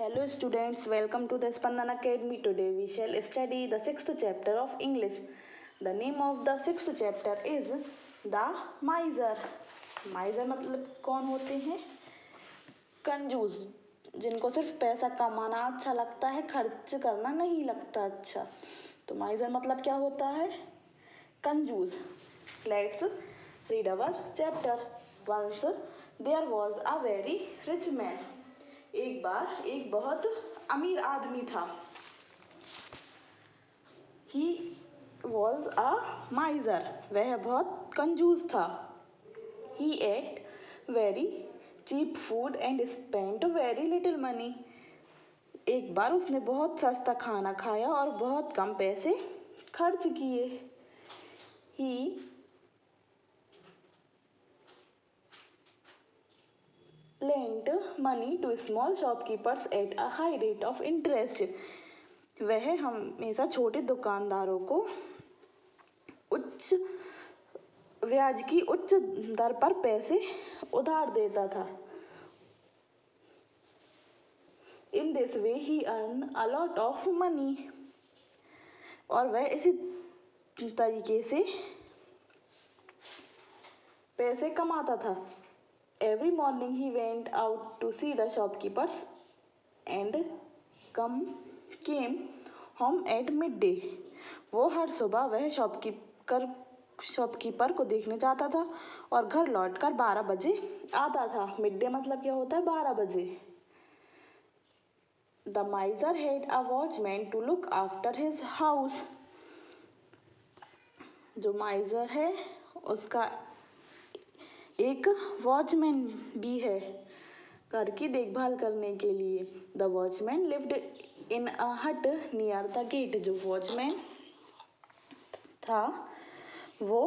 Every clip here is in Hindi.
Hello students, welcome to the Spandan Academy. Today we shall study the sixth chapter of English. The name of the sixth chapter is The Miser. Miser मतलब कौन होते हैं? कंजूस, जिनको सिर्फ पैसा कमाना अच्छा लगता है, खर्च करना नहीं लगता अच्छा. तो माइजर मतलब क्या होता है? कंजूस. Let's read our chapter. Once there was a very rich man. एक बार एक बहुत अमीर आदमी था. He was a miser. वह बहुत कंजूस था. He ate very cheap food and spent very little money. एक बार उसने बहुत सस्ता खाना खाया और बहुत कम पैसे खर्च किए. He lent money to small shopkeepers at a high rate of interest. वह हमेशा छोटे दुकानदारों को उच्च ब्याज की उच्च दर पर पैसे उधार देता था. In this way he earned a lot of money. और वह इसी तरीके से पैसे कमाता था. Every morning he went out to see the shopkeepers and came home at midday. वो हर सुबह वह शॉपकीपर को देखने जाता था और घर लौटकर 12 बजे आता था. मिड डे मतलब क्या होता है? 12 बजे. The miser had a watchman to look after his house. जो माइजर है उसका एक वॉचमैन भी है घर की देखभाल करने के लिए. द वॉचमैन लिव्ड इन अ हट नियर द गेट. जो वॉचमैन था वो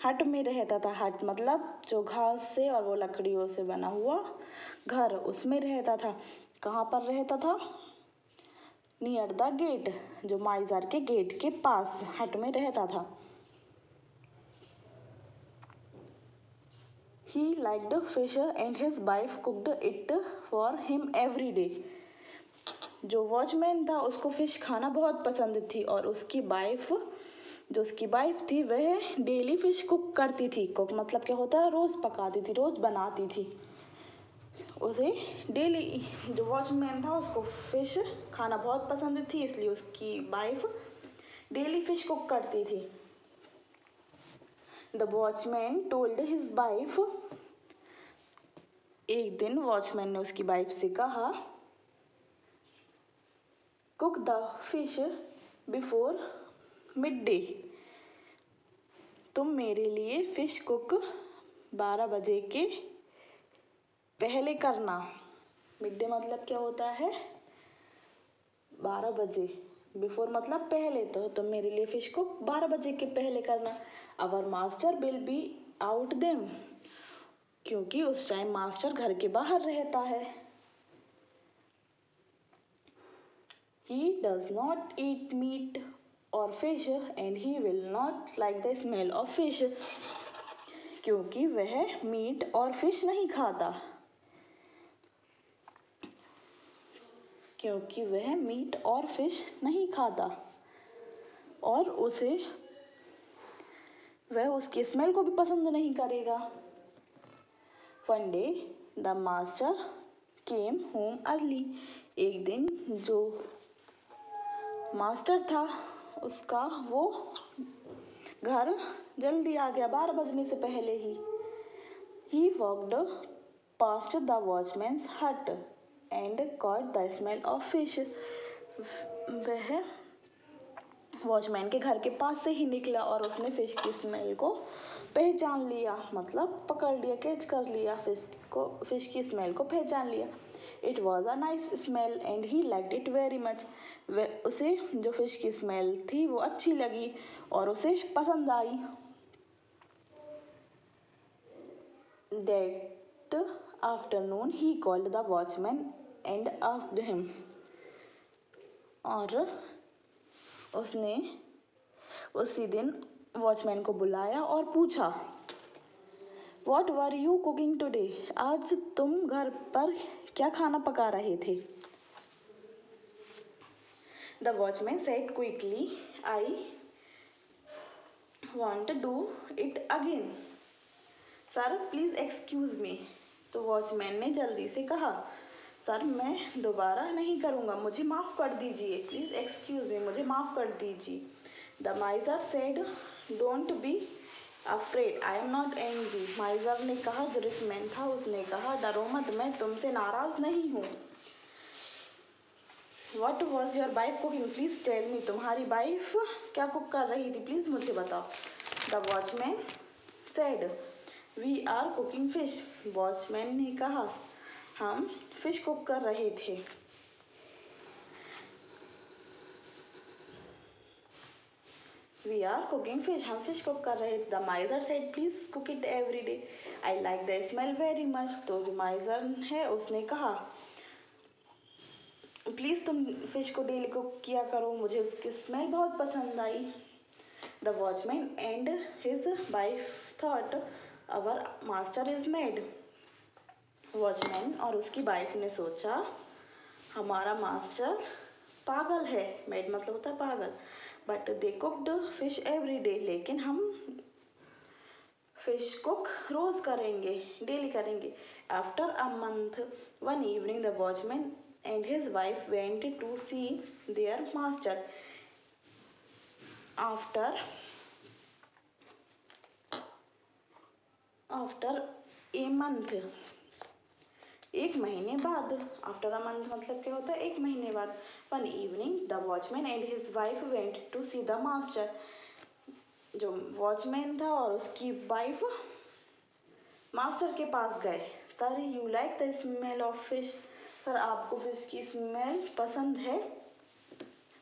हट में रहता था. हट मतलब जो घास से और वो लकड़ियों से बना हुआ घर, उसमें रहता था. कहाँ पर रहता था? Near the gate. जो माइजर के गेट के पास हट में रहता था. He liked fish and his wife cooked it for him every day. जो वॉचमैन था उसको फिश खाना बहुत पसंद थी और उसकी वाइफ थी वह डेली फिश कुक करती थी. कुक मतलब क्या होता है? रोज पकाती थी, रोज बनाती थी. उसे डेली, जो वॉचमैन था उसको फिश खाना बहुत पसंद थी, इसलिए उसकी वाइफ डेली फिश कुक करती थी. The watchman told his wife. एक दिन वॉचमैन ने उसकी वाइफ से कहा, cook the fish before mid-day. तुम मेरे लिए फिश कुक 12 बजे के पहले करना. मिड-डे मतलब क्या होता है? 12 बजे. बिफोर मतलब पहले. तो तुम मेरे लिए फिश कुक 12 बजे के पहले करना. Our master will be out them. क्योंकि उस टाइम मास्टर घर के बाहर रहता है. He does not eat meat or fish and he will not like the smell of fish. क्योंकि वह मीट और फिश नहीं खाता. क्योंकि वह मीट और फिश नहीं खाता और वह उसकी स्मेल को भी पसंद नहीं करेगा. One day the master came home early. एक दिन जो मास्टर था उसका वो घर जल्दी आ गया, 12 बजने से पहले ही. He walked past the watchman's hut and caught the smell of fish. वह वॉचमैन के घर के पास से ही निकला और उसने फिश की स्मेल को पहचान लिया. मतलब पकड़ लिया, कैच कर लिया. फिश की स्मेल को पहचान लिया. It was a nice smell and he liked it very much. उसे जो फिश की स्मेल थी वो अच्छी लगी और उसे पसंद आई. That afternoon he called the watchman and asked him. और उसने उसी दिन वॉचमैन को बुलाया और पूछा, What were you cooking today? आज तुम घर पर क्या खाना पका रहे थे? The watchman said quickly, I want do it again. Sir please excuse me. तो वॉचमैन ने जल्दी से कहा, सर मैं दोबारा नहीं करूँगा, मुझे माफ़ कर दीजिए। प्लीज़ एक्सक्यूज मी, मुझे माफ़ कर दीजिए। The miser said, don't be afraid, I am not angry. माइजर ने कहा, जो रिच मैन था उसने कहा, डरो मत, मैं तुमसे नाराज नहीं हूँ। What was your wife cooking, please tell me, तुम्हारी वाइफ क्या कुक कर रही थी, प्लीज मुझे बताओ। The watchman said, we are cooking fish. Watchman ने कहा, हम फिश कुक कर रहे थे। वी आर कुकिंग फिश, हम फिश कुक कर रहे थे। The miser said, please cook it every day, I like the smell very much. तो जो माइजर है उसने कहा, प्लीज तुम फिश को डेली कुक किया करो, मुझे उसकी स्मेल बहुत पसंद आई। The watchman and his wife thought, our master is mad. Watchman और उसकी वाइफ ने सोचा, हमारा मास्टर पागल है। मेड मतलब होता है पागल। But they cooked fish every day, लेकिन हम फिश कुक रोज करेंगे, डेली करेंगे। After a month, one evening, the watchman and his wife went to see their master. After a month, एक महीने बाद। आफ्टर अ मंथ मतलब क्या होता है, एक महीने बाद। One evening, the watchman and his wife went to see the master. जो वॉचमैन था और उसकी वाइफ मास्टर के पास गए। Sir you like the smell of fish, sir आपको फिश की स्मेल पसंद है?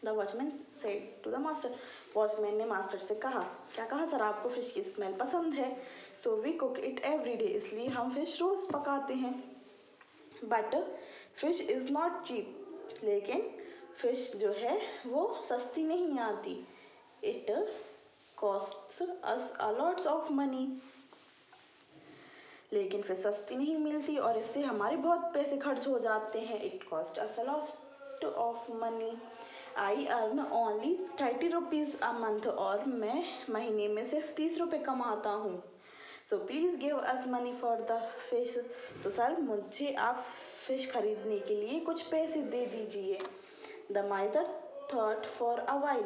The watchman said to the master, watchman ने मास्टर से कहा, क्या कहा, सर आपको फिश की स्मेल पसंद है? So we cook it every day, इसलिए हम फिश रोज पकाते हैं। But fish is not cheap, लेकिन फिश जो है वो सस्ती नहीं आती। It costs us a lots of money, लेकिन फिर सस्ती नहीं मिलती और इससे हमारे बहुत पैसे खर्च हो जाते हैं। It cost us a lot of money, I earn only 30 rupees a month, और मैं महीने में सिर्फ 30 रुपये कमाता हूँ। So please give us money for the fish, तो सर मुझे आप फिश खरीदने के लिए कुछ पैसे दे दीजिए। The miser thought for a while,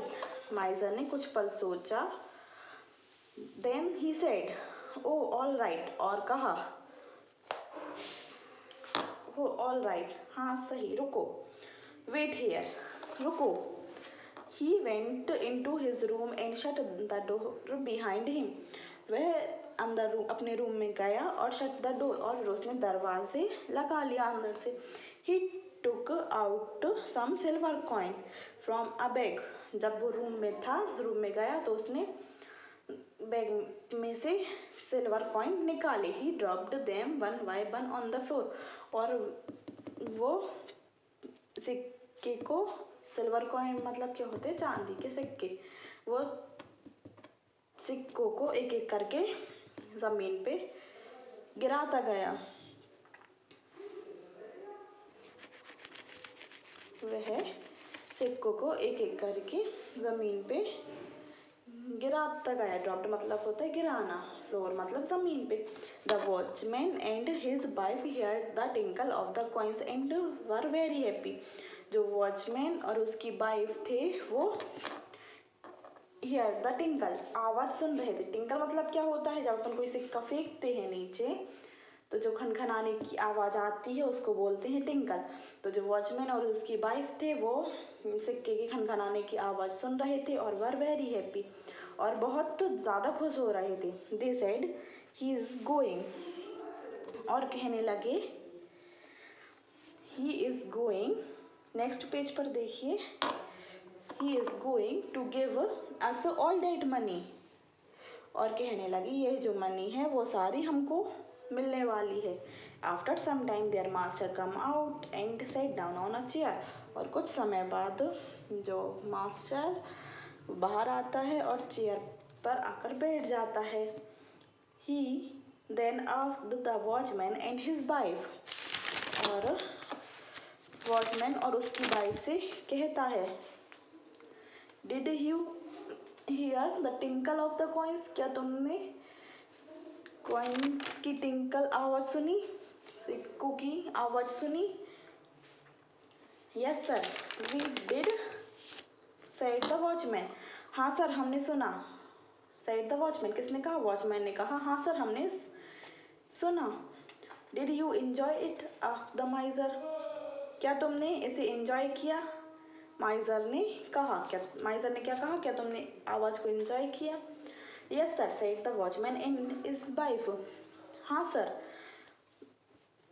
miser ने कुछ पल सोचा। Then he said, oh all right, और कहा, ओ ऑल राइट, हाँ सही, रुको। वेट हियर, रुको। He went into his room and shut the door behind him. वह अंदर अपने रूम में गया और शट द डोर, और उसने दरवाजे लगा लिया अंदर से। He took out some silver coin from a bag, जब वो रूम में गया तो उसने बैग में से सिल्वर कॉइन निकाले। ही dropped them one by one on the floor, और वो सिक्के को, सिल्वर कॉइन मतलब क्या होते हैं, चांदी के सिक्के, वो सिक्कों को एक एक करके जमीन पे गिराता गया। वह सिक्कों को एक एक करके जमीन पे गिराता गया। ड्रॉप्ड मतलब होता है गिराना, फ्लोर मतलब जमीन पे। The watchman and his wife heard the tinkle of the coins and were very happy. जो वॉचमैन और उसकी वाइफ थे वो हियर द टिंकल, आवाज सुन रहे थे। टिंकल मतलब क्या होता है, जब अपन कोई सिक्का फेंकते हैं नीचे तो जो खनखनाने की आवाज आती है उसको बोलते हैं टिंकल। तो जो वॉचमैन और उसकी वाइफ थे वो सिक्के की खनखनाने की आवाज सुन रहे थे और वर वेरी हैप्पी, और बहुत ज्यादा खुश हो रहे थे। They said he is going, और कहने लगे he is going, next page पर देखिए, he is going to give us all that money, और कहने लगी ये जो मनी है वो सारी हमको मिलने वाली है। After some time their master come out and set down on a chair, और कुछ समय बाद जो मास्टर बाहर आता है और चेयर पर आकर बैठ जाता है। He then asked the watchman and his wife, और वॉचमैन और उसकी वाइफ से कहता है, did you hear the tinkle of the coins? क्या तुमने कॉइन्स की टिंकल आवाज सुनी, सिक्कों की आवाज सुनी? Yes sir we did said the watchman. हाँ सर हमने सुना। सेड द वॉचमैन किसने कहा? वॉचमैन ने कहा हाँ सर हमने सुना। Did you enjoy it? Asked the माइजर। क्या तुमने इसे एंजॉय किया? माइजर ने कहा। क्या माइजर ने क्या कहा? क्या तुमने आवाज को एंजॉय किया? Yes sir said the watchman and his wife. हाँ सर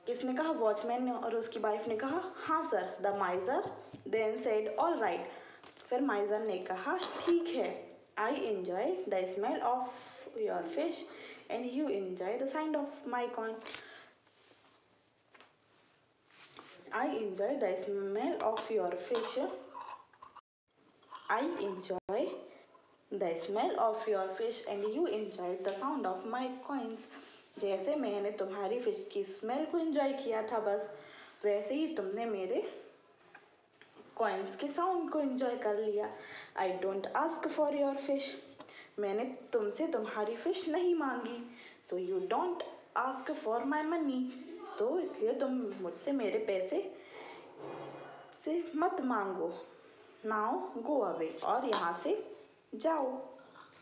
किसने कहा? वॉचमैन ने और उसकी वाइफ ने कहा हाँ सर। The miser then said all right. फिर माइजर ने कहा ठीक है। I enjoy the smell of your fish and you enjoy the sound of my coin. I enjoy the smell of your fish. I enjoy the smell of your fish and you enjoyed the sound of my coins. जैसे मैंने तुम्हारी फिश की स्मेल को एंजॉय किया था बस वैसे ही तुमने मेरे कॉइन्स के साउंड को एंजॉय कर लिया। I don't ask for your fish. मैंने तुमसे तुम्हारी फिश नहीं मांगी। So you don't ask for my money. तो इसलिए तुम मुझसे मेरे पैसे से मत मांगो। नाउ गो अवे और यहाँ से जाओ।